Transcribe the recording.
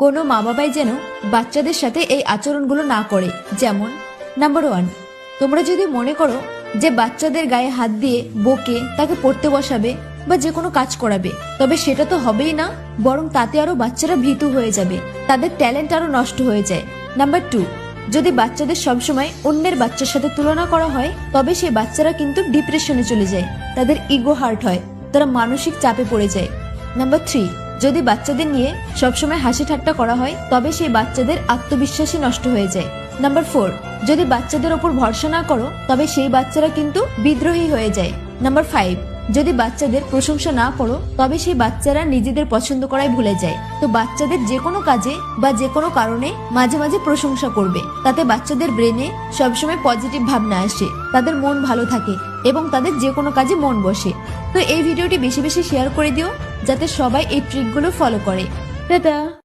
কোনো মা বাবাই যেন বাচ্চাদের সাথে এই আচরণগুলো না করে। যেমন নাম্বার 1, তোমরা যদি মনে করো যে বাচ্চাদের গায়ে হাত দিয়ে বকে তাকে পড়তে বসাবে বা যে কোনো কাজ করাবে, তবে সেটা তো হবেই না, বরং তাতে আরো বাচ্চারা ভীতু হয়ে যাবে, তাদের ট্যালেন্ট আরো নষ্ট হয়ে যায়। নাম্বার 2, যদি বাচ্চাদের সবসময় অন্যের বাচ্চার সাথে তুলনা করা হয়, তবে সেই বাচ্চারা কিন্তু ডিপ্রেশনে চলে যায়, তাদের ইগো হার্ট হয়, তারা মানসিক চাপে পড়ে যায়। নাম্বার 3, যদি বাচ্চাদের নিয়ে সবসময় হাসি ঠাট্টা করা হয়, তবে সেই বাচ্চাদের আত্মবিশ্বাসই নষ্ট হয়ে যায়। নাম্বার 4, যদি বাচ্চাদের ওপর ভরসা না করো, তবে সেই বাচ্চারা কিন্তু বিদ্রোহী হয়ে যায়। নাম্বার 5, যদি বাচ্চাদের প্রশংসা না করো, তবে সেই বাচ্চারা নিজেদের পছন্দ করাই ভুলে যায়। তো বাচ্চাদের যে কোনো কাজে বা যে কোনো কারণে মাঝে মাঝে প্রশংসা করবে, তাতে বাচ্চাদের ব্রেনে সবসময় পজিটিভ ভাবনা আসে, তাদের মন ভালো থাকে এবং তাদের যে কোনো কাজে মন বসে। তো এই ভিডিওটি বেশি বেশি শেয়ার করে দিও, যাতে সবাই এই ট্রিকগুলো ফলো করে। টাটা।